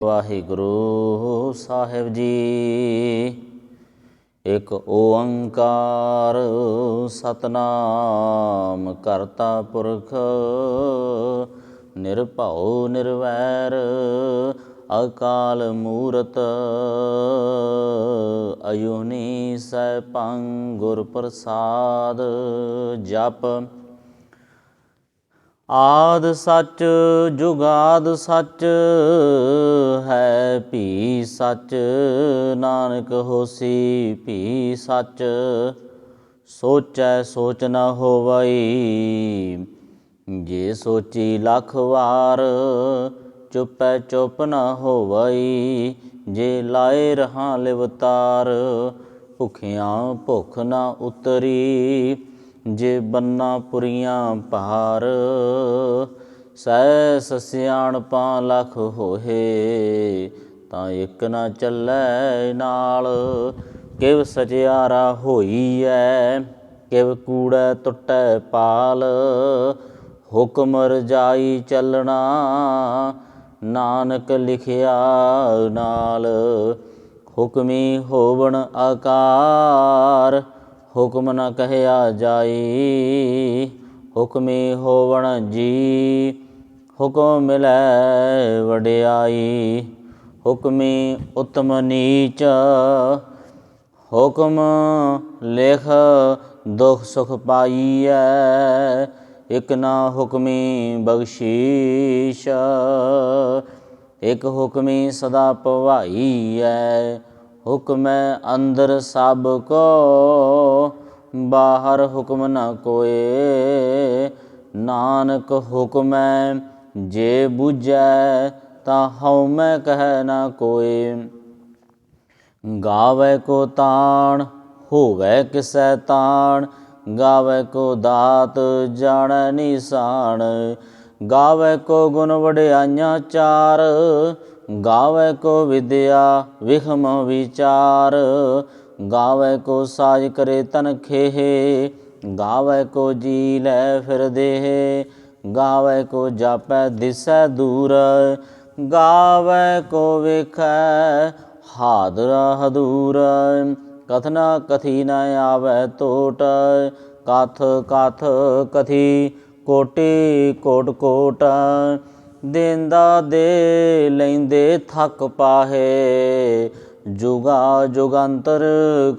ਵਾਹਿਗੁਰੂ ਸਾਹਿਬ ਜੀ। ਇੱਕ ਓੰਕਾਰ ਸਤਨਾਮ ਕਰਤਾ ਪੁਰਖ ਨਿਰਭਉ ਨਿਰਵੈਰ ਅਕਾਲ ਮੂਰਤ ਅਜੂਨੀ ਸੈਭੰ ਗੁਰ ਪ੍ਰਸਾਦ। ਜਪ ਆਦ ਸੱਚ ਜੁਗਾਦ ਸੱਚ ਹੈ ਭੀ ਸੱਚ, ਨਾਨਕ ਹੋਸੀ ਭੀ ਸੱਚ। ਸੋਚੈ ਸੋਚ ਨ ਹੋਵਈ, ਜੇ ਸੋਚੀ ਲੱਖ ਵਾਰ। ਚੁੱਪੈ ਚੁੱਪ ਨ ਹੋਵਈ, ਜੇ ਲਾਏ ਰਹਾਂ ਲਿਵਤਾਰ। ਭੁੱਖਿਆਂ ਭੁੱਖ ਨ ਉਤਰੀ, ਜੇ ਬੰਨਾ ਪੁਰੀਆਂ ਭਾਰ। ਸਹਿਸ ਸਿਆਣਪਾਂ ਲੱਖ ਹੋਏ, ਤਾਂ ਇੱਕ ਨਾ ਚੱਲੈ ਨਾਲ। ਕਿਵ ਸਚਿਆਰਾ ਹੋਈਐ, ਕਿਵ ਕੂੜੈ ਟੁੱਟੈ ਪਾਲ। ਹੁਕਮ ਰਜਾਈ ਚੱਲਣਾ, ਨਾਨਕ ਲਿਖਿਆ ਨਾਲ। ਹੁਕਮੀ ਹੋਵਣ ਆਕਾਰ, ਹੁਕਮ ਨ ਕਹਿਆ ਜਾਈ। ਹੁਕਮੀ ਹੋਵਣ ਜੀ, ਹੁਕਮ ਮਿਲੈ ਵਡਿਆਈ। ਹੁਕਮੀ ਉਤਮ ਨੀਚ, ਹੁਕਮ ਲਿਖ ਦੁਖ ਸੁਖ ਪਾਈਐ। ਇਕ ਨਾ ਹੁਕਮੀ ਬਖਸ਼ੀਸ਼, ਇਕ ਹੁਕਮੀ ਸਦਾ ਭਵਾਈਐ। ਹੁਕਮੈ ਅੰਦਰ ਸਭ ਕੋ, ਬਾਹਰ ਹੁਕਮ ਨ ਕੋਇ। ਨਾਨਕ ਹੁਕਮੈ ਜੇ ਬੁਝੈ, ਤਾਂ ਹਉਮੈ ਕਹਿ ਨ ਕੋਇ। ਗਾਵੈ ਕੋ ਤਾਣ, ਹੋਵੈ ਕਿਸੈ ਤਾਣ। ਗਾਵੈ ਕੋ ਦਾਤ, ਜਾਣੈ ਨੀਸਾਨ। ਗਾਵੈ ਕੋ ਗੁਣ ਵਡਿਆਈਆਂ ਚਾਰ, ਗਾਵੈ ਕੋ ਵਿਦਿਆ ਵਿਖਮ ਵਿਚਾਰ। ਗਾਵੈ ਕੋ ਸਾਜ ਕਰੇ ਤਨ ਖੇਹ, ਗਾਵੈ ਕੋ ਜੀ ਲੈ ਫਿਰ ਦੇਹ। ਗਾਵੈ ਕੋ ਜਾਪੈ ਦਿਸੈ ਦੂਰ, ਗਾਵੈ ਕੋ ਵੇਖੈ ਹਾਦਰਾ ਹਦੂਰ। ਕਥਨਾ ਕਥੀ ਨ ਆਵੈ ਟੋਟ, ਕਥ ਕਥ ਕਥੀ ਕੋਟੀ ਕੋਟ ਕੋਟ। ਦੇਂਦਾ ਦੇ ਲੈਂਦੇ ਥੱਕ ਪਾਹੇ, ਜੁਗਾ ਜੁਗੰਤਰ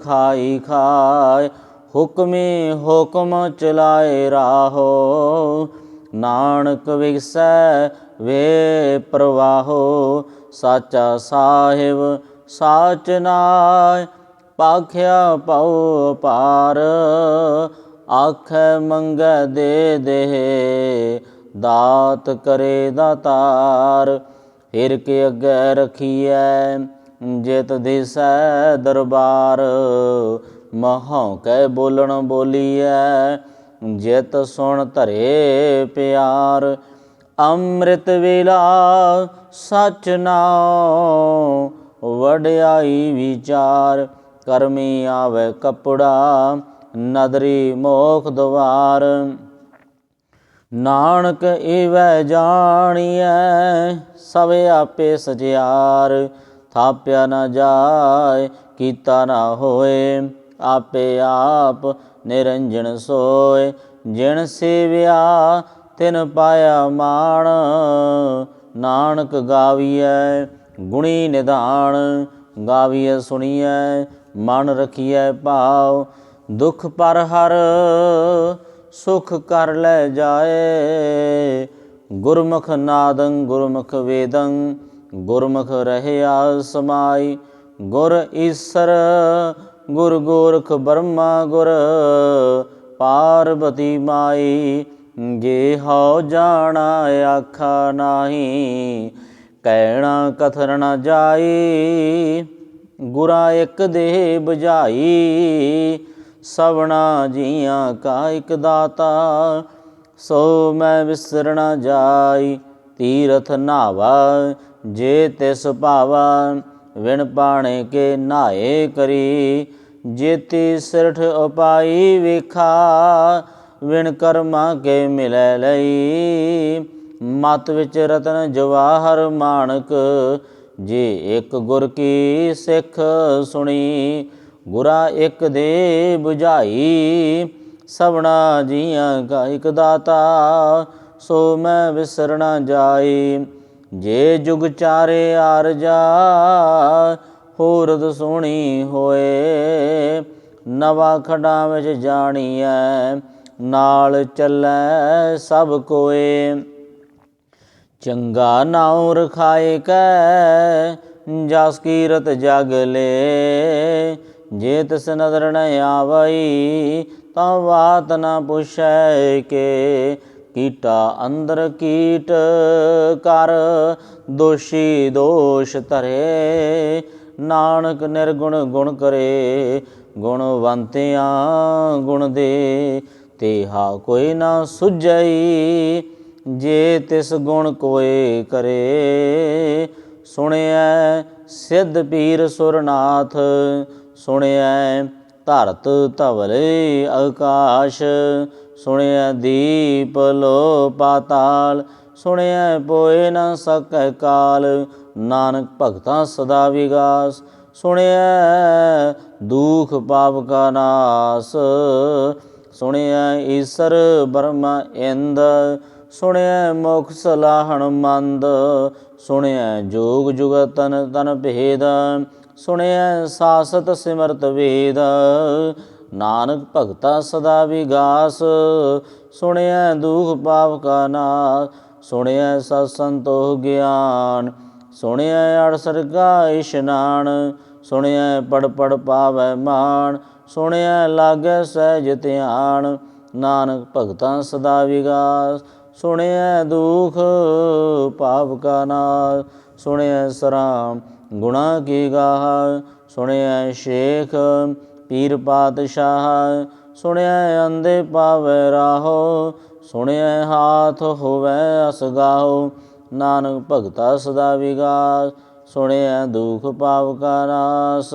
ਖਾਈ ਖਾਏ। ਹੁਕਮੀ ਹੁਕਮ ਚਲਾਏ ਰਾਹੋ, ਨਾਨਕ ਵਿਗਸੈ ਵੇ ਪ੍ਰਵਾਹੋ। ਸਾਚਾ ਸਾਹਿਬ ਸਾਚ ਨਾਇ, ਭਾਖਿਆ ਭਉ ਅਪਾਰ। ਆਖੈ ਮੰਗੈ ਦੇ ਦੇਹ, ਦਾਤ ਕਰੇ ਦਾਤਾਰ। ਹਿਰ ਕੇ ਅੱਗੇ ਰਖੀਐ, ਜਿਤ ਦਿਸੈ ਦਰਬਾਰ। ਮਹੌਕੇ ਬੋਲਣ ਬੋਲੀਐ, ਜਿਤ ਸੁਣ ਧਰੇ ਪਿਆਰ। ਅੰਮ੍ਰਿਤ ਵੇਲਾ ਸਚ ਨਾਉ, ਵਡਿਆਈ ਵਿਚਾਰ। ਕਰਮੀ ਆਵੈ ਕਪੜਾ, ਨਦਰੀ ਮੋਖ ਦੁਆਰ। ਨਾਨਕ ਈਵੈ ਜਾਣੀਐ, ਸਭ ਆਪੇ ਸਚਿਆਰ। ਥਾਪਿਆ ਨ ਜਾਇ, ਕੀਤਾ ਨ ਹੋਇ, ਆਪੇ ਆਪ ਨਿਰੰਜਨ ਸੋਇ। ਜਿਨ ਸੇਵਿਆ ਤਿਨ ਪਾਇਆ ਮਾਣ, ਨਾਨਕ ਗਾਵੀਐ ਗੁਣੀ ਨਿਧਾਨ। ਗਾਵੀਐ ਸੁਣੀਐ ਮਨ ਰਖੀਐ ਭਾਉ, ਦੁਖ ਪਰ ਹਰ ਸੁਖ ਕਰ ਲੈ ਜਾਏ। ਗੁਰਮੁਖ ਨਾਦੰ ਗੁਰਮੁਖ ਵੇਦੰ, ਗੁਰਮੁਖ ਰਹਿਆ ਸਮਾਈ। ਗੁਰ ਈਸਰ ਗੁਰ ਗੋਰਖ ਬਰਮਾ ਗੁਰ ਪਾਰਬਤੀ ਮਾਈ। ਜੇ ਹਉ ਜਾਣਾ ਆਖਾ ਨਾਹੀ, ਕਹਿਣਾ ਕਥਨ ਨ ਜਾਈ। ਗੁਰਾਂ ਇੱਕ ਦੇਹ ਬੁਝਾਈ, ਸਭਨਾ ਜੀਆਂ ਕਾ ਇੱਕ ਦਾਤਾ। ਸੋ ਮੈਂ ਵਿਸਰ ਨ ਜਾਈ, ਤੀਰਥ ਨਾਵਾ ਜੇ ਤਿਸ ਭਾਵਾ। ਵਿਣ ਪਾਣੇ ਕੇ ਨਾਏ ਕਰੀ, ਜੇਤੀ ਸਿਰਠ ਉਪਾਈ ਵੇਖਾ। ਵਿਣ ਕਰਮਾਂ ਕੇ ਮਿਲੈ ਲਈ, ਮਤ ਵਿੱਚ ਰਤਨ ਜਵਾਹਰ ਮਾਣਕ। ਜੇ ਇੱਕ ਗੁਰ ਕੀ ਸਿੱਖ ਸੁਣੀ। ਗੁਰਾ ਇੱਕ ਦੇ ਬੁਝਾਈ, ਸਭਨਾ ਜੀਆਂ ਕਾ ਇਕ ਦਾਤਾ। ਸੋ ਮੈਂ ਵਿਸਰ ਨਾ ਜਾਈ, ਜੇ ਜੁਗ ਚਾਰੇ ਆਰਜਾ। ਹੋਰਦ ਸੋਹਣੀ ਹੋਏ, ਨਵਾਂ ਖੱਡਾਂ ਵਿੱਚ ਜਾਣੀਐ। ਨਾਲ ਚੱਲੈ ਸਭ ਕੋਏ, ਚੰਗਾ ਨਾਉ ਰਖਾਏ ਕੈ। ਜਸ ਕੀਰਤ ਜਗ ਲੇ, ਜੇ ਤਿਸ ਨਦਰ ਨ ਆਵਈ। ਤਾਂ ਬਾਤ ਨਾ ਪੁੱਛੈ ਕੇ, ਕੀਟਾ ਅੰਦਰ ਕੀਟ ਕਰ। ਦੋਸ਼ੀ ਦੋਸ਼ ਧਰੇ, ਨਾਨਕ ਨਿਰਗੁਣ ਗੁਣ ਕਰੇ। ਗੁਣਵੰਤਿਆਂ ਗੁਣ ਦੇ, ਤੇਹਾ ਕੋਈ ਨਾ ਸੁਝਈ। ਜੇ ਤਿਸ ਗੁਣ ਕੋਏ ਕਰੇ, ਸੁਣਿਐ ਸਿੱਧ ਪੀਰ ਸੁਰਨਾਥ। ਸੁਣਿਐ ਧਰਤ ਧਵਲ ਆਕਾਸ਼, ਸੁਣਿਐ ਦੀਪ ਲੋ ਪਾਤਾਲ। ਸੁਣਿਐ ਪੋਏ ਨ ਸਕੈ ਕਾਲ, ਨਾਨਕ ਭਗਤਾਂ ਸਦਾ ਵਿਗਾਸ। ਸੁਣਿਐ ਦੁਖ ਪਾਪ ਕਾ ਨਾਸ, ਸੁਣਿਐ ਈਸਰ ਬਰਮਾ ਇੰਦ। ਸੁਣਿਐ ਮੁਖ ਸਲਾਹਣ ਮੰਦ, ਸੁਣਿਐ ਜੋਗ ਜੁਗਤ ਤਨ ਤਨ ਭੇਦ। ਸੁਣਿਐ ਸਾਸਤ ਸਿਮਰਤ ਵੇਦ, ਨਾਨਕ ਭਗਤਾ ਸਦਾ ਵਿਗਾਸ। ਸੁਣਿਐ ਦੁਖ ਪਾਪ ਕਾ ਨਾਸ, ਸੁਣਿਐ ਸਤ ਸੰਤੋਖ ਗਿਆਨ। ਸੁਣਿਐ ਅੜਸਰ ਕਾ ਇਸ਼ਨਾਨ, ਸੁਣਿਐ ਪੜ ਪੜ ਪਾਵੈ ਮਾਨ। ਸੁਣਿਐ ਲਾਗੈ ਸਹਿਜ ਧਿਆਨ, ਨਾਨਕ ਭਗਤਾਂ ਸਦਾ ਵਿਗਾਸ। ਸੁਣਿਐ ਦੁਖ ਪਾਪ ਕਾ ਨਾਸ, ਸੁਣਿਐ ਸਰਾਮ ਗੁਣਾ ਕੀ ਗਾਹ। ਸੁਣਿਐ ਸ਼ੇਖ ਪੀਰ ਪਾਤਸ਼ਾਹ, ਸੁਣਿਐ ਅੰਧੇ ਪਾਵੈ ਰਾਹੋ। ਸੁਣਿਐ ਹਾਥ ਹੋਵੈ ਅਸਗਾਹੋ, ਨਾਨਕ ਭਗਤਾ ਸਦਾ ਵਿਗਾਸ। ਸੁਣਿਐ ਦੁਖ ਪਾਪ ਕਾ ਨਾਸ,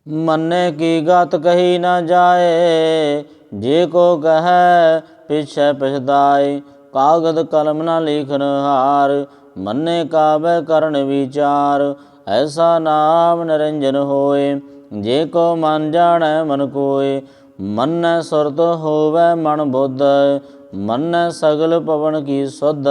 ਮੰਨੇ ਕੀ ਗਤ ਕਹੀ ਨਾ ਜਾਏ। ਜੇ ਕੋ ਕਹੈ ਪਿਛੈ ਪਛਤਾਏ, ਕਾਗਦ ਕਲਮ ਨਾ ਲਿਖਨ ਹਾਰ। ਮੰਨੇ ਕਾਬੈ ਕਰਨ ਵਿਚਾਰ, ਐਸਾ ਨਾਮ ਨਿਰੰਜਨ ਹੋਏ। ਜੇ ਕੋ ਮਨ ਜਾਣੈ ਮਨ ਕੋਏ, ਮੰਨੈ ਸੁਰਤ ਹੋਵੈ ਮਨ ਬੁੱਧ। ਮੰਨੈ ਸਗਲ ਪਵਨ ਕੀ ਸੁਧ,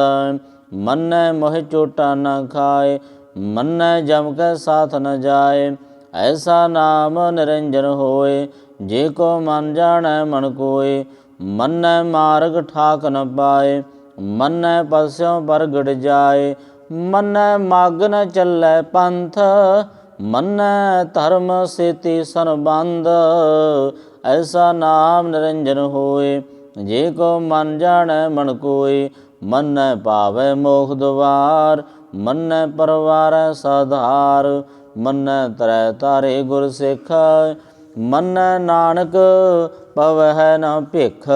ਮੰਨੈ ਮੋਹਿ ਚੋਟਾ ਨ ਖਾਏ। ਮੰਨੈ ਜਮ ਕੈ ਸਾਥ ਨ ਜਾਏ, ਐਸਾ ਨਾਮ ਨਿਰੰਜਨ ਹੋਏ। ਜੇ ਕੋ ਮਨ ਜਾਣੈ ਮਨ ਕੋਏ, ਮੰਨੈ ਮਾਰਗ ਠਾਕ ਨ ਪਾਏ। ਮੰਨੈ ਪਸਿਓ ਪ੍ਰਗਟ ਜਾਏ, ਮੰਨੈ ਮਗ ਨ ਚੱਲੈ ਪੰਥ। ਮੰਨੈ ਧਰਮ ਸੇਤੀ ਸੰਬੰਧ, ਐਸਾ ਨਾਮ ਨਿਰੰਜਨ ਹੋਏ। ਜੇ ਕੋ ਮਨ ਜਾਣੈ ਮਨ ਕੋਏ, ਮੰਨੈ ਪਾਵੈ ਮੋਖ ਦੁਆਰ। ਮੰਨੈ ਪਰਵਾਰੈ ਸਾਧਾਰ, ਮੰਨੈ ਤਰੈ ਤਾਰੇ ਗੁਰ ਸਿੱਖ। ਮੰਨੈ ਨਾਨਕ ਪਵਹਿ ਨ ਭਿਖ,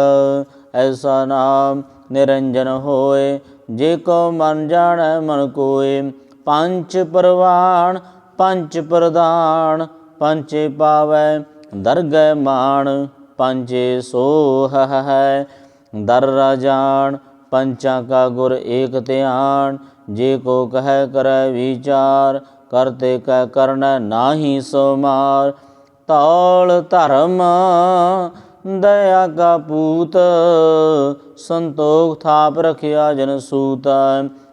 ਐਸਾ ਨਾਮ ਨਿਰੰਜਨ ਹੋਏ। ਜੇ ਕੋ ਮਨ ਜਾਣੈ ਮਨ ਕੋਏ, ਪੰਚ ਪਰਵਾਣ ਪੰਚ ਪ੍ਰਧਾਨ। ਪੰਚੇ ਪਾਵੈ ਦਰਗਹਿ ਮਾਣ, ਪੰਚੇ ਸੋਹ ਹੈ ਦਰ ਰਾਜਾਨ। ਪੰਚਾਂ ਕਾ ਗੁਰ ਏਕ ਧਿਆਨ, ਜੇ ਕੋ ਕਹਿ ਕਰੈ ਵਿਚਾਰ। ਕਰਤੇ ਕੈ ਕਰਨੈ ਨਾਹੀ ਸੋ ਮਾਰ, ਤੌਲ ਧਰਮ ਦਇਆ ਕਾ ਪੂਤ। ਸੰਤੋਖ ਥਾਪ ਰਖਿਆ ਜਨ ਸੂਤ,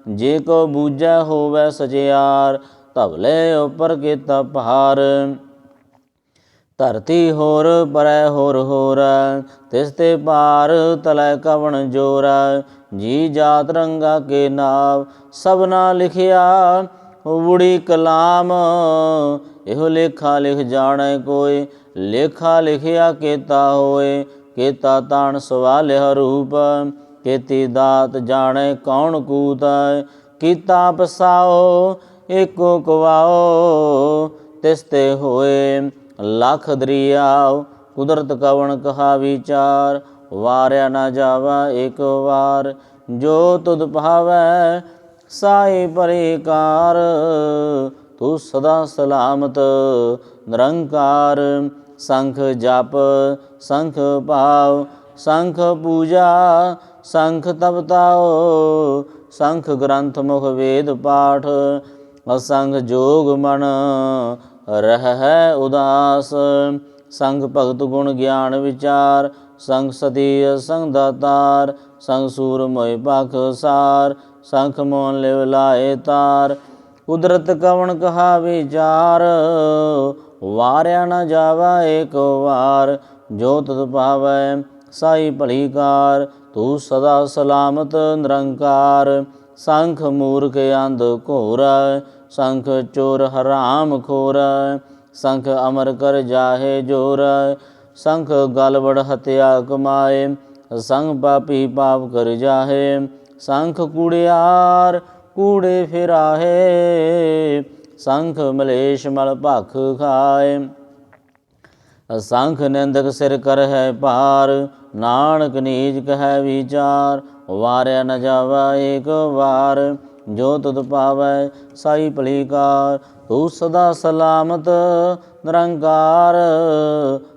ਜੇ ਕੋ ਬੂਝੈ ਹੋਵੈ ਸਚਿਆਰ। ਧਵਲੇ ਉਪਰ ਕੀਤਾ ਭਾਰ, ਧਰਤੀ ਹੋਰ ਪਰੈ ਹੋਰ ਹੋਰ। ਤਿਸ ਤੇ ਭਾਰ ਤਲੈ ਕਵਣ ਜੋਰ। ਜੀ ਜਾਤ ਰੰਗਾ ਕੇ ਨਾਮ, ਸਭਨਾ ਲਿਖਿਆ ਉੜੀ ਕਲਾਮ। ਇਹੋ ਲੇਖਾ ਲਿਖ ਜਾਣੈ ਕੋਇ, ਲੇਖਾ ਲਿਖਿਆ ਕੀਤਾ ਹੋਏ। ਕੀਤਾ ਤਾਣ ਸਵਾਲਿਆ ਰੂਪ, ਕੀਤੀ ਦਾਤ ਜਾਣੈ ਕੌਣ ਕੂਤ। ਕੀਤਾ ਪਸਾਓ ਏਕੋ ਕਵਾਓ, ਤਿਸ ਤੇ ਹੋਏ ਲੱਖ ਦਰਿਆਓ। ਕੁਦਰਤ ਕਵਣ ਕਹਾ ਵਿਚਾਰ, ਵਾਰਿਆ ਨਾ ਜਾਵਾ ਏਕ ਵਾਰ। ਜੋ ਤੁਧ ਭਾਵੈ ਸਾਈ ਪਰਿਕਾਰ, ਤੂੰ ਸਦਾ ਸਲਾਮਤ ਨਿਰੰਕਾਰ। ਸੰਖ ਜਪ ਸੰਖ ਭਾਵ, ਸੰਖ ਪੂਜਾ ਸੰਖ ਤਪਤਾਓ ਸੰਖ ਗ੍ਰੰਥ ਮੁਖ ਵੇਦ ਪਾਠ ਅਸੰਗ ਜੋਗ ਮਨ ਰਹਿ ਉਦਾਸ ਸੰਗ ਭਗਤ ਗੁਣ ਗਿਆਨ ਵਿਚਾਰ ਸੰਗ ਸਤੀ ਸੰਗ ਦਾਤਾਰ ਸੰਗ ਸੂਰ ਮੋਇ ਪਖ ਸਾਰ ਸੰਖ ਮੋਨ ਲਿਵ ਲਾਏ ਤਾਰ ਕੁਦਰਤ ਕਵਣ ਕਹਾ ਵਿਚਾਰ ਵਾਰਿਆ ਨ ਜਾਵਾ ਏਕ ਵਾਰ ਜੋ ਤਤ ਪਾਵੈ ਸਾਈ ਭਲੀ ਕਾਰ ਤੂੰ ਸਦਾ ਸਲਾਮਤ ਨਿਰੰਕਾਰ ਸੰਖ ਮੂਰਖ ਅੰਧ ਘੋਰ ਸੰਖ ਚੋਰ ਹਰਾਮ ਖੋਰ ਸੰਖ ਅਮਰ ਕਰ ਜਾਹੇ ਜੋਰ ਸੰਖ ਗਲਵੜ ਹਤਿਆ ਕਮਾਏ ਸੰਗ ਪਾਪੀ ਪਾਪ ਕਰ ਜਾਹੇ ਸੰਖ ਕੂੜਿਆਰ ਕੂੜੇ ਫਿਰਾਹੇ ਸੰਖ ਮਲੇਸ਼ ਮਲ ਭਖ ਖਾਏ ਅਸੰਖ ਨਿੰਦਕ ਸਿਰ ਕਰ ਹੈ ਭਾਰ ਨਾਨਕ ਨੀਚ ਕਹਿ ਵਿਚਾਰ ਵਾਰਿਆ ਨ ਜਾਵਾ ਏਕ ਵਾਰ ਜੋ ਤੁਧ ਪਾਵੈ ਸਾਈ ਭਲੀ ਕਾਰ ਤੂੰ ਸਦਾ ਸਲਾਮਤ ਨਿਰੰਕਾਰ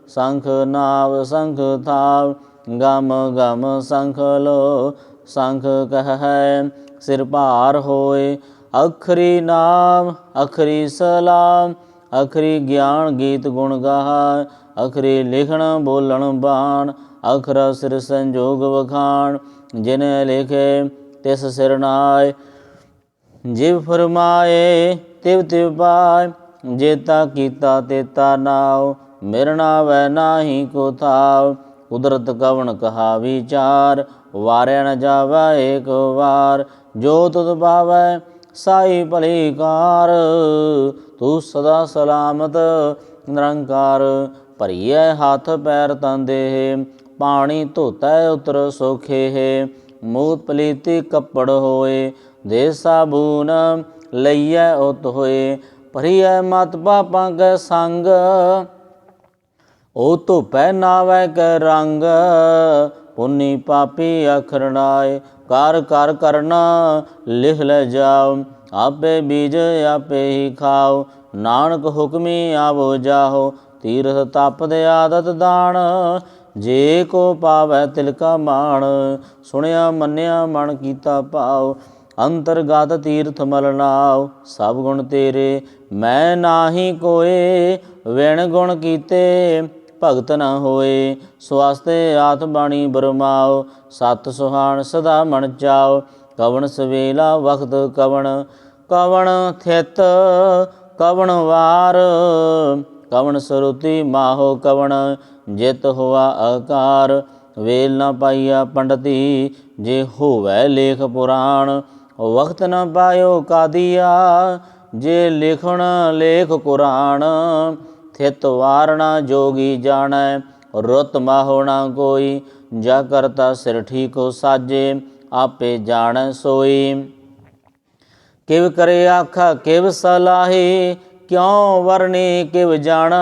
ਸੰਖ ਨਾਵ ਸੰਖ ਥਾਵ ਗਮ ਗਮ ਸੰਖ ਲੋ ਸੰਖ ਕਹਿ ਸਿਰ ਭਾਰ ਹੋਏ ਅਖਰੀ ਨਾਮ ਅਖਰੀ ਸਲਾਮ ਅਖਰੀ ਗਿਆਨ ਗੀਤ ਗੁਣ ਗਾਹ ਅਖਰੀ ਲਿਖਣ ਬੋਲਣ ਬਾਣ ਅਖਰ ਸਿਰ ਸੰਜੋਗ ਵਖਾਣ ਜਿਨ ਲਿਖੇ ਤਿਸ ਸਿਰ ਨਾਏ ਜਿਵ ਫਰਮਾਏ ਤਿਵ ਤਿਵ ਪਾਏ ਜੇਤਾ ਕੀਤਾ ਤੇਤਾ ਨਾਉ ਮਿਰਣਾ ਵੈ ਨਾਹੀ ਕੋ ਥਾਵ ਕੁਦਰਤ ਕਵਣ ਕਹਾ ਵਿਚਾਰ ਵਾਰਿਆ ਨ ਜਾਵਾ ਏਕ ਵਾਰ ਜੋ ਤੁਧ ਪਾਵੈ ਸਾਈ ਭਲੀ ਕਾਰ ਤੂੰ ਸਦਾ ਸਲਾਮਤ ਨਿਰੰਕਾਰ ਭਰੀਐ ਹੱਥ ਪੈਰ ਤਨ ਦੇਹ ਪਾਣੀ ਧੋਤੈ ਉਤਰ ਸੋਖੇ ਮੂਤ ਪਲੀਤੀ ਕੱਪੜ ਹੋਏ ਦੇ ਸਾਬੂਨ ਲਈਐ ਉਤ ਹੋਏ ਭਰੀਐ ਮਤ ਪਾਪਾਂ ਕੈ ਸੰਗ ਉਹ ਧੋਪੈ ਨਾਵੈ ਕੈ ਰੰਗ ਪੁੰਨੀ ਪਾਪੀ ਅਖਰਨਾਏ ਕਰ ਕਰ ਕਰਨਾ ਲਿਖ ਲੈ ਜਾਓ ਆਪੇ ਬੀਜ ਆਪੇ ਹੀ ਖਾਓ ਨਾਨਕ ਹੁਕਮੀ ਆਵੋ ਜਾਹੋ ਤੀਰਥ ਤਪ ਦੇ ਆਦਤ ਦਾਨ ਜੇ ਕੋ ਪਾਵੈ ਤਿਲਕਾ ਮਾਣ ਸੁਣਿਆ ਮੰਨਿਆ ਮਨ ਕੀਤਾ ਭਾਉ ਅੰਤਰਗਤ ਤੀਰਥ ਮਲ ਨਾਉ ਸਭ ਗੁਣ ਤੇਰੇ ਮੈਂ ਨਾਹੀ ਕੋਏ ਵਿਣ ਗੁਣ ਕੀਤੇ ਭਗਤ ਨ ਹੋਏ ਸਵਾਸਤੇ ਆਤ ਬਾਣੀ ਬਰਮਾਓ ਸਤ ਸੁਹਾਣ ਸਦਾ ਮਨ ਚਾਓ ਕਵਣ ਸਵੇਲਾ ਵਖਤ ਕਵਣ ਕਵਣ ਥਿਤ ਕਵਣ ਵਾਰ ਕਵਣ ਸਰੂਤੀ ਮਾਹੋ ਕਵਣ ਜਿਤ ਹੋਆ ਆਕਾਰ ਵੇਲ ਨ ਪਾਈਆ ਪੰਡਤੀ ਜੇ ਹੋਵੈ ਲੇਖ ਪੁਰਾਣ ਵਖਤ ਨ ਪਾਇਓ ਕਾਦੀਆ ਜੇ ਲਿਖਣ ਲੇਖ ਕੁਰਾਨ ਥਿਤ ਵਾਰਣਾ ਜੋਗੀ ਜਾਣੈ ਰੁੱਤ ਮਾਹੋ ਨ ਕੋਈ ਜਾ ਕਰਤਾ ਸਿਰ ਠੀਕੋ ਸਾਜੇ ਆਪੇ ਜਾਣੈ ਸੋਈ ਕਿਵ ਕਰੇ ਆਖਾ ਕਿਵ ਸਲਾਹੀ ਕਿਉ ਵਰਨੀ ਕਿਵ ਜਾਣਾ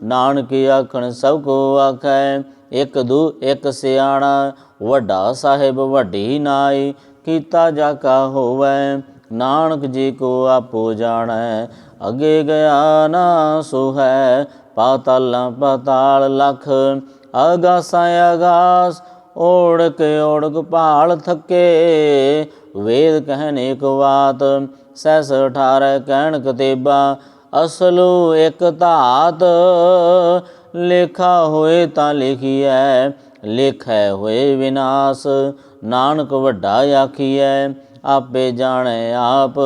ਨਾਨਕ ਆਖਣ ਸਭ ਕੋ ਆਖੈ ਇੱਕ ਦੂ ਇੱਕ ਸਿਆਣਾ ਵੱਡਾ ਸਾਹਿਬ ਵੱਡੀ ਨਾਈ ਕੀਤਾ ਜਾ ਕਾ ਹੋਵੈ ਨਾਨਕ ਜੀ ਕੋ ਆਪੋ ਜਾਣੈ ਅੱਗੇ ਗਿਆ ਨਾ ਸੋ ਹੈ ਪਾਤਲ ਪਤਾਲ ਲਖ ਅਗਾਸਾਂ ਅਗਾਸ ਓੜਕ ਭਾਲ ਥੱਕੇ ਵੇਦ ਕਹਿਨ ਇੱਕ ਬਾਤ ਸਹਿਸ 18 ਕਹਿਣ ਕਤੇਬਾ ਅਸਲੂ ਇੱਕ ਧਾਤ ਲੇਖਾ ਹੋਏ ਤਾਂ ਲਿਖੀਐ ਲੇਖੈ ਹੋਏ ਵਿਨਾਸ਼ ਨਾਨਕ ਵੱਡਾ ਆਖੀਐ ਆਪੇ ਜਾਣੈ ਆਪ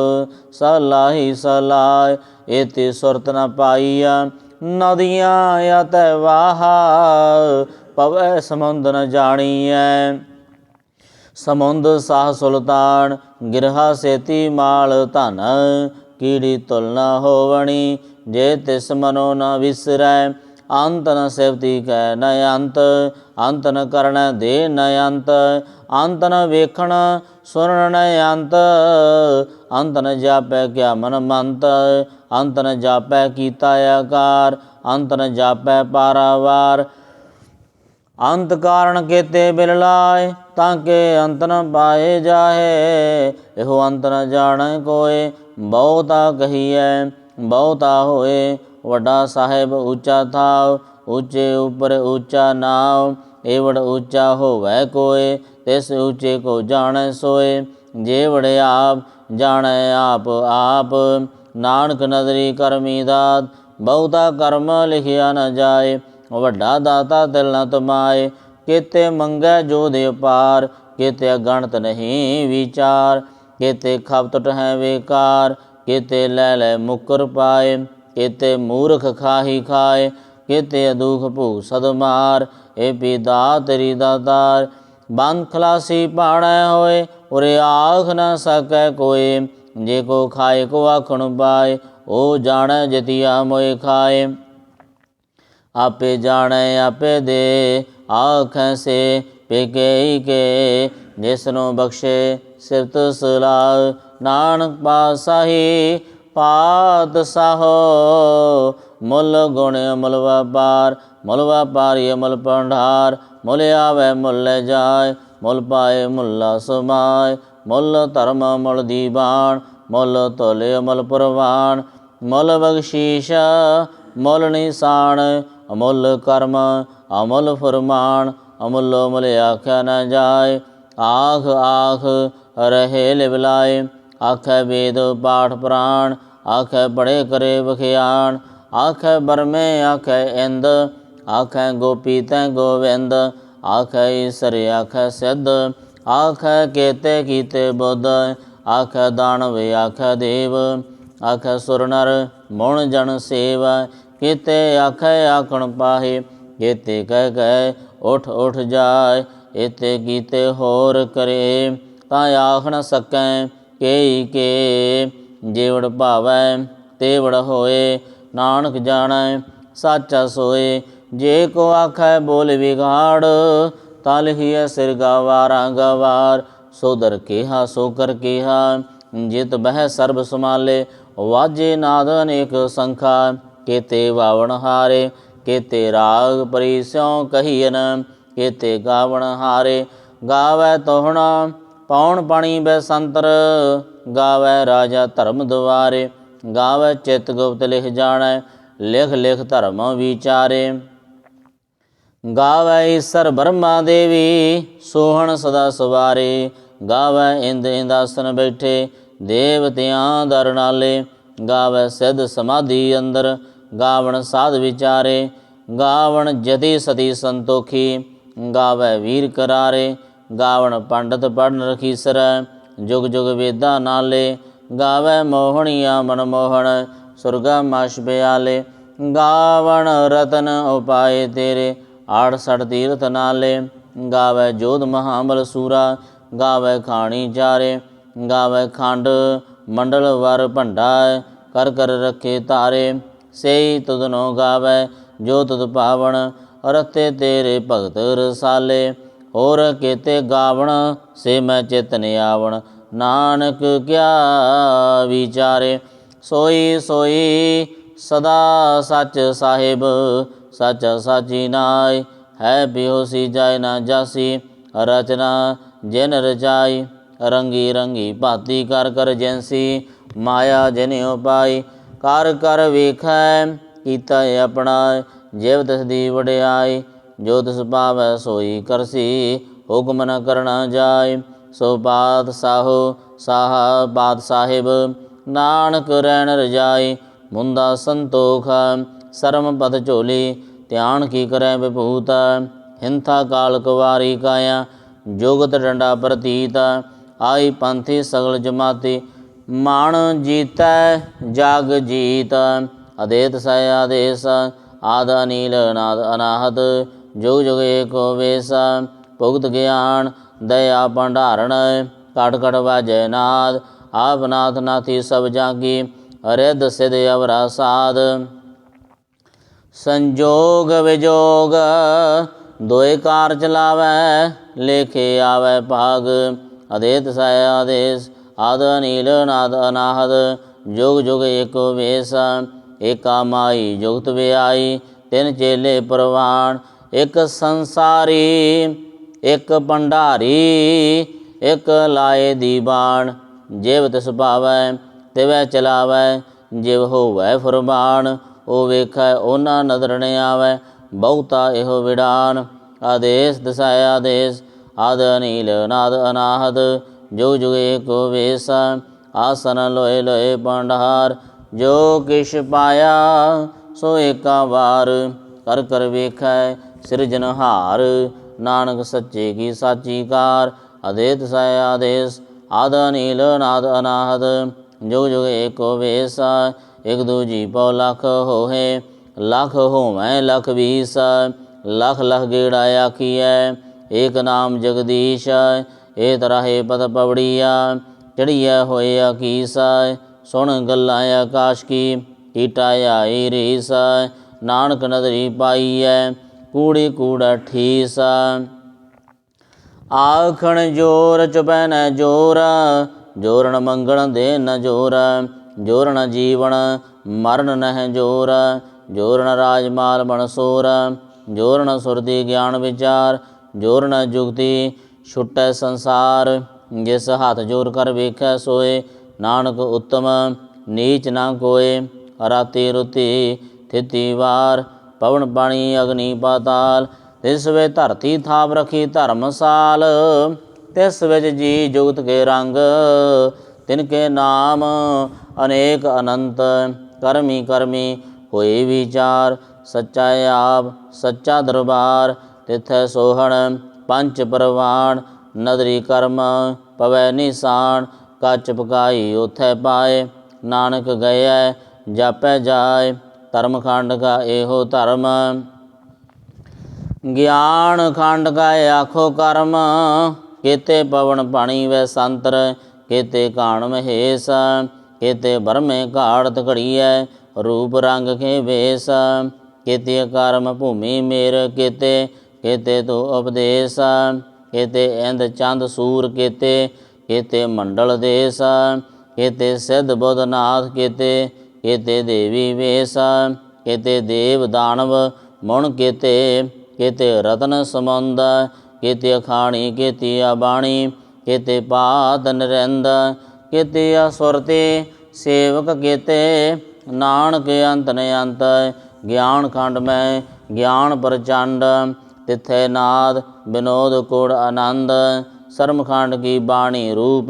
ਸਲਾਹੀ ਸਲਾਹ ਇਤੇ ਸੁਰਤ ਨ ਪਾਈਆ ਨਦੀਆਂ ਅਤੈ ਵਾਹ ਪਵੈ ਸਮੁੰਦ ਨ ਜਾਣੀਐ ਸਮੁੰਦ ਸਾਹ ਸੁਲਤਾਨ ਗਿਰਹਾ ਸੇਤੀ ਮਾਲ ਧਨ ਕੀੜੀ ਤੁਲ ਨ ਹੋਵਣੀ ਜੇ ਤਿਸ ਮਨੋ ਨ ਵਿਸਰੈ ਅੰਤ ਨ ਸੇਵਤੀ ਕੈ ਨ ਅੰਤ ਅੰਤ ਨ ਕਰਨ ਦੇ ਨ ਅੰਤ ਅੰਤ ਨ ਵੇਖਣ ਸੁਣਨ ਨ ਅੰਤ ਅੰਤ ਨ ਜਾਪੈ ਕਿਆ ਮਨ ਮੰਤ ਅੰਤ ਨ ਜਾਪੈ ਕੀਤਾ ਆਕਾਰ ਅੰਤ ਨ ਜਾਪੈ ਪਾਰਾਵਾਰ ਅੰਤ ਕਾਰਨ ਕੇਤੇ ਬਿਲ ਲਾਏ ਤਾਂ ਕਿ ਅੰਤ ਨ ਪਾਏ ਜਾਹੇ ਇਹੋ ਅੰਤ ਨ ਜਾਣੈ ਕੋਏ ਬਹੁਤਾ ਕਹੀਐ ਬਹੁਤਾ ਹੋਏ ਵੱਡਾ ਸਾਹਿਬ ਉੱਚਾ ਥਾਵ ਉੱਚੇ ਉੱਪਰ ਉੱਚਾ ਨਾਉ ਏਵੜ ਉੱਚਾ ਹੋਵੈ ਕੋਏ, ਤਿਸ ਉੱਚੇ ਕੋ ਜਾਣੈ ਸੋਏ। ਜੇਵੜ ਆਪ ਜਾਣੈ ਆਪ ਆਪ, ਨਾਨਕ ਨਦਰੀ ਕਰਮੀ ਦਾਤ। ਬਹੁਤਾ ਕਰਮ ਲਿਖਿਆ ਨ ਜਾਏ, ਵੱਡਾ ਦਾਤਾ ਤਿਲ ਨ ਤਮਾਏ। ਕਿਤੇ ਮੰਗੈ ਜੋ ਦੇ ਪਾਰ, ਕਿਤੇ ਅਗਣਤ ਨਹੀਂ ਵਿਚਾਰ। ਕਿਤੇ ਖਪਤ ਹੈ ਬੇਕਾਰ, ਕਿਤੇ ਲੈ ਲੈ ਮੁਕਰ ਪਾਏ। ਕਿਤੇ ਮੂਰਖ ਖਾਹੀ ਖਾਏ, ਕਿਤੇ ਦੁਖ ਭੂ ਸਦ ਮਾਰ। ਏ ਪਿਤਾ ਤੇਰੀ ਦਾਤਾਰ, ਬੰਦ ਖਲਾਸੀ ਪਾੜੈ ਹੋਏ, ਉਰੇ ਆਖ ਨ ਸਕੈ ਕੋਏ। ਜੇ ਕੋ ਖਾਏ ਕੋ ਆਖਣ ਪਾਏ, ਉਹ ਜਾਣੈ ਜਿਤਿਆ ਮੋਏ ਖਾਏ। ਆਪੇ ਜਾਣੈ ਆਪੇ ਦੇ, ਆਖੈ ਸੇ ਪਿਕਈ ਕੇ। ਜਿਸਨੂੰ ਬਖਸ਼ੇ ਸਿਫਤ ਸਲਾਹ, ਨਾਨਕ ਪਾਤਸ਼ਾਹੀ ਪਾਤਸ਼ਾਹੋ। ਮੁੱਲ ਗੁਣ ਅਮੁੱਲ ਵਪਾਰ, ਮੁੱਲ ਵਪਾਰੀ ਅਮੁੱਲ ਭੰਡਾਰ। ਮੁੱਲ ਆਵੈ ਮੁੱਲ ਲੈ ਜਾਏ, ਮੁੱਲ ਪਾਏ ਮੁੱਲਾ ਸਮਾਏ। ਮੁੱਲ ਧਰਮ ਮੁੱਲ ਦੀਵਾਨ, ਮੁੱਲ ਤੋਲੇ ਅਮੁੱਲ ਪ੍ਰਵਾਨ। ਮੁੱਲ ਬਖਸ਼ੀਸ਼ ਮੁੱਲ ਨਿਸ਼ਾਨ, ਅਮੁੱਲ ਕਰਮ ਅਮੁੱਲ ਫਰਮਾਨ। ਅਮੁੱਲੋ ਮੁੱਲ ਆਖਿਆ ਨ ਜਾਏ, ਆਖ ਆਖ ਰਹੇ ਲਿਵਲਾਏ। ਆਖੈ ਵੇਦ ਪਾਠ ਪੁਰਾਣ, ਆਖੈ ਪੜ੍ਹੇ ਕਰੇ ਵਖਿਆਣ। ਆਖੈ ਬਰਮੇ ਆਖੈ ਇੰਦ, ਆਖੈ ਗੋਪੀ ਤੈ ਗੋਵਿੰਦ। ਆਖੈ ਈਸਰ ਆਖੈ ਸਿੱਧ, ਆਖੈ ਕੇਤੇ ਕੀਤੇ ਬੁੱਧ। ਆਖੈ ਦਾਨਵ ਆਖੈ ਦੇਵ, ਆਖੈ ਸੁਰ ਨਰ ਮੁਣ ਜਨ ਸੇਵ। ਕਿਤੇ ਆਖੈ ਆਖਣ ਪਾਹੇ, ਕਿਤੇ ਕਹਿ ਕਹਿ ਉਠ ਉਠ ਜਾਏ। ਇਤੇ ਕੀਤੇ ਹੋਰ ਕਰੇ, ਤਾਂ ਆਖ ਨ ਸਕੈ ਕੇਈ ਕੇ। ਜੇਵੜ ਭਾਵੈ ਤੇਵੜ ਹੋਏ, ਨਾਨਕ ਜਾਣੈ ਸਾਚਾ ਸੋਏ। ਜੇ ਕੋ ਆਖੈ ਬੋਲ ਵਿਗਾੜ, ਤਾਂ ਲਿਖੀਐ ਸਿਰ ਗਵਾਰਾਂ ਗਵਾਰ। ਸੋ ਦਰ ਕੇਹਾ ਸੋ ਕਰ ਕੇਹਾ, ਜਿਤ ਬਹਿ ਸਰਬ ਸਮਾਲੇ। ਵਾਜੇ ਨਾਦ ਅਨੇਕ ਸੰਖਾ, ਕੇਤੇ ਵਾਵਣ ਹਾਰੇ। ਕੇਤੇ ਰਾਗ ਪਰੀ ਸਿਉ ਕਹੀਨ, ਕੇਤੇ ਗਾਵਣ ਹਾਰੇ। ਗਾਵੈ ਤੋਹਣਾ ਪੌਣ ਪਾਣੀ ਬੈਸੰਤਰ, ਗਾਵੈ ਰਾਜਾ ਧਰਮ ਦੁਆਰੇ। ਗਾਵੈ ਚਿਤ ਗੁਪਤ ਲਿਖ ਜਾਣੈ, ਲਿਖ ਲਿਖ ਧਰਮ ਵਿਚਾਰੇ। ਗਾਵੈ ਈਸਰ ਬਰਮਾ ਦੇਵੀ, ਸੋਹਣ ਸਦਾ ਸਵਾਰੇ। ਗਾਵੈ ਇੰਦ ਇੰਦਾਸਨ ਬੈਠੇ, ਦੇਵਤਿਆਂ ਦਰ ਨਾਲੇ। ਗਾਵੈ ਸਿੱਧ ਸਮਾਧੀ ਅੰਦਰ, ਗਾਵਣ ਸਾਧ ਵਿਚਾਰੇ। ਗਾਵਣ ਜਤੀ ਸਤੀ ਸੰਤੋਖੀ, ਗਾਵੈ ਵੀਰ ਕਰਾਰੇ। ਗਾਵਣ ਪੰਡਤ ਪੜਨ ਰਖੀਸਰੈ, ਜੁਗ ਜੁਗ ਵੇਦਾਂ ਨਾਲੇ। ਗਾਵੈ ਮੋਹਣੀਆ ਮਨਮੋਹਣ, ਸੁਰਗਾ ਮਛ ਬਿਆਲੇ। ਗਾਵਣ ਰਤਨ ਉਪਾਏ ਤੇਰੇ, 68 ਤੀਰਥ ਨਾਲੇ। ਗਾਵੈ ਜੋਧ ਮਹਾਬਲ ਸੂਰਾ, ਗਾਵੈ ਖਾਣੀ ਚਾਰੇ। ਗਾਵੈ ਖੰਡ ਮੰਡਲ ਵਰ ਭੰਡਾ, ਕਰ ਕਰ ਰੱਖੇ ਤਾਰੇ। ਸੇਈ ਤੁਧਨੋ ਗਾਵੈ ਜੋ ਤੁਧ ਪਾਵਣ, ਰਤੇ ਤੇਰੇ ਭਗਤ ਰਸਾਲੇ। ਹੋਰ ਕੇਤੇ ਗਾਵਣ ਸੇ ਮੈਂ ਚਿਤ ਨ ਆਵਣ, ਨਾਨਕ ਕਿਆ ਵਿਚਾਰੇ। ਸੋਈ ਸੋਈ ਸਦਾ ਸੱਚ ਸਾਹਿਬ, ਸਾਚਾ ਸਾਚੀ ਨਾਇ। ਹੈ ਬਿਹੋਸੀ ਜਾਇ ਨਾ ਜਾਸੀ, ਰਚਨਾ ਜਿਨ ਰਚਾਈ। ਰੰਗੀ ਰੰਗੀ ਭਾਤੀ ਕਰ ਕਰ ਜੈਸੀ, ਮਾਇਆ ਜਿਨ ਉਪਾਈ। ਕਰ ਕਰ ਵੇਖੈ ਕੀਤਾ ਆਪਣਾ, ਜਿਵ ਤਿਸ ਦੀ ਵਡਿਆਈ। ਜੋ ਤਿਸ ਪਾਵੈ ਸੋਈ ਕਰਸੀ, ਹੁਕਮ ਨ ਕਰਨਾ ਜਾਏ। ਸੋ ਪਾਤਸ਼ਾਹੋ ਸਾਹਾ ਪਾਤਸ਼ਾਹਿਬ, ਨਾਨਕ ਰਹਿਣ ਰਜਾਈ। ਮੁੰਦਾ ਸੰਤੋਖ ਸਰਮ ਪਦ ਝੋਲੀ, ਧਿਆਨ ਕੀ ਕਰੈ ਵਿਭੂਤ। ਹਿੰਥਾ ਕਾਲ ਕੁਵਾਰੀ ਕਾਇਆ, ਜੁਗਤ ਡੰਡਾ ਪ੍ਰਤੀਤ। ਆਈ ਪੰਥੀ ਸਗਲ ਜਮਾਤੀ, ਮਾਣ ਜੀਤੈ ਜਗ ਜੀਤ। ਅਦੇਤ ਸੈ ਆਦੇਸ, ਆਦ ਅਨੀਲ ਨਾਦ ਅਨਾਹਤ। ਜੁਗ ਜੁਗ ਏਕੋ ਵੇਸ, ਭੁਗਤ ਗਿਆਨ ਦਇਆ ਭੰਡਾਰਣ। ਘਟ ਘਟ ਵਾਜੈ ਨਾਦ, ਆਪ ਨਾਥ ਨਾਥੀ ਸਭ ਜਾਗੀ। ਰਿੱਧ ਸਿਧ ਅਵਰਾ ਸਾਧ, ਸੰਜੋਗ ਵਿਜੋਗ ਦੋਇ ਕਾਰ ਚਲਾਵੈ। ਲੇਖੇ ਆਵੈ ਭਾਗ, ਅਦੇਤ ਸੈ ਆਦੇਸ। ਆਦ ਅਨੀਲ ਨਾਦ ਅਨਾਹਤ, ਜੁਗ ਜੁਗ ਏਕੋ ਵੇਸ। ਏਕਾ ਮਾਈ ਜੁਗਤ ਵਿਆਈ, ਤਿੰਨ ਚੇਲੇ ਪ੍ਰਵਾਨ। ਇੱਕ ਸੰਸਾਰੀ ਇੱਕ ਭੰਡਾਰੀ, ਇੱਕ ਲਾਏ ਦੀਵਾਨ। ਜਿਵ ਤਿਸ ਭਾਵੈ ਤਿਵੈ ਚਲਾਵੈ, ਜਿਵ ਹੋਵੈ ਫੁਰਮਾਨ। ਉਹ ਵੇਖੈ ਉਹਨਾਂ ਨਦਰ ਨ ਆਵੈ, ਬਹੁਤਾ ਇਹੋ ਵਿਡਾਨ। आदेश दसाय आदेश आद अनील नाद अनाहत जुग जुग एको वेश आसन लोए लोए भंडार जो किश पाया सो एका वार कर कर वेखै सिरजनहार नानक सच्चे की साची कार आदेश दसाय आदेश आद अनील नाद अनाहत जुग जुग एको वेश एक दूजी पौ लख होहे लख होवै लख बीस लख लख गेड़ा आखिए एक नाम जगदीश ए तराहे पद पवड़िया चढ़िया होए अकीस सुन गल्लां आकाश की कीटा आई रीस नानक नदरी पाई है कूड़ी कूड़ा ठीस आखण जोर चुपै न जोर जोरण मंगण दे न जोर जोरण जीवन मरण नह जोर जोरण राजमाल बनसोर जोरण सुरति ज्ञान विचार जोरण जुगति छुटै संसार जिस हाथ जोर कर वेखै सोए नानक उत्तम नीच ना कोय राति रुति थिति वार पवन पानी अग्नि पाताल तिस वे धरती थाप रखी धर्मसाल तिस विच जी जुगत के रंग तिनके नाम अनेक अनंत करमी करमी होए विचार सच्चा आप सच्चा दरबार तिथै सोहण पंच परवान नदरी कर्म पवै निशान कच पकाई उथै पाए नानक गया जापै जाय धर्म खंड का एहो धर्म ज्ञान खंड का आखो कर्म केते पवन पानी वै संतर केते काण महेश केते बरमे घाड़त घड़िए रूप रंग के वेश केते कर्म भूमि मेर केते केते तो उपदेश केते इंद चंद सूर केते केते मंडल देश केते सिद्ध बुद्धनाथ केते केते देवी वेश केते देव दानव मुण केते केते रतन समुंद केते अखाणी केते अबाणी केते पात नरिंद केते असुरते सेवक केते नानक अंत ने अंत ज्ञान खंड में ज्ञान प्रचंड तिथे नाद विनोद कुड़ आनंद शर्मखंड की बाणी रूप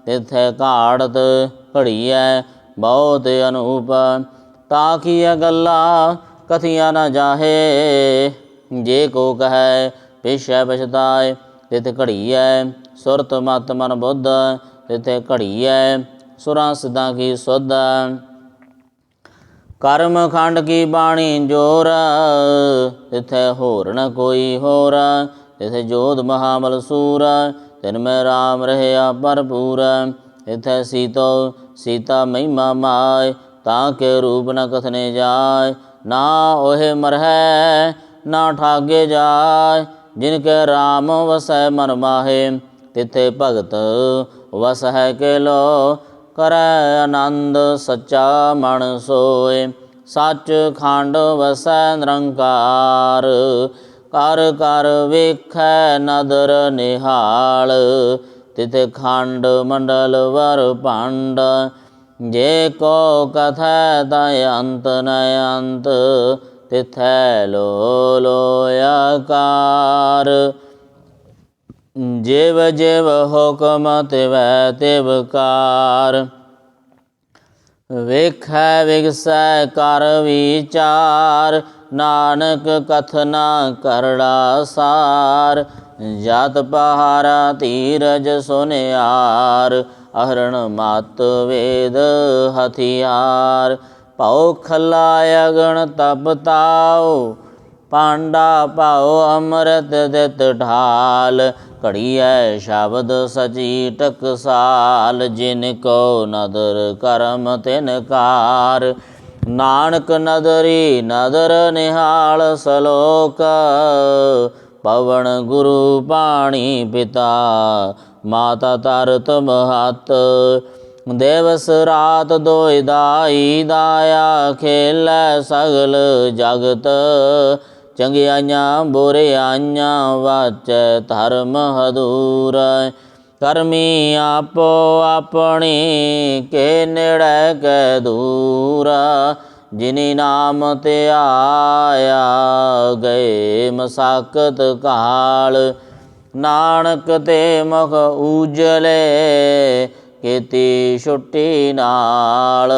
तिथे घाड़त घड़िया बहुत अनूप ताकिया गल्ला कथिया न जाहे जे को कहे पिछै पछताए तिथ घड़िया सुरत मत मन बुद्ध तिथे घड़िया सुरां सिद्धां की सुध कर्म खंड की बाणी जोर तिथे होर न कोई होर तिथे जोध महाबल सूर तिन में राम रहया भरपूर तिथे सीतो सीता महिमा माय ताके रूप न कथने जाय ना ओहे मरहै ना ठागे जाय जिनके राम वसै मन माहे तिथे भगत वस है के लो करै आनंद सच्चा मन सोय सच खंड वसै निरंकार कर कर वेखै नदर निहाल तिथे खंड मंडल वर भंड जे को कथै तय अंत न अंत तिथै लो आकार जेव जेव हुक्म तिव तिव कार वेखै विगसै कर विचार नानक कथना करड़ा सार जात पहारा धीरज सुनियार अहरण मत वेद हथियार पाओ खला अगण तप ताओ पांडा पाओ अमृत दित ढाल घड़िया शब्द सची टकसाल जिनको नदर करम तिनकार नानक नदरी नदर निहाल सलोक पवन गुरु पाणी पिता माता तरत महत दिवस रात दोय दाई दाया खेल सगल जगत चंगियाइयां बुरियाइयां वाच धर्म हदूर करमी आपो अपनी के नेड़े कै दूर ਜਿਨੀ ਨਾਮ ਧਿਆਇਆ ਗਏ ਮਸਾਕਤ ਕਾਲ। ਨਾਨਕ ਤੇ ਮੁਖ ਊਜਲੇ ਕੀਤੀ ਛੁੱਟੀ ਨਾਲ।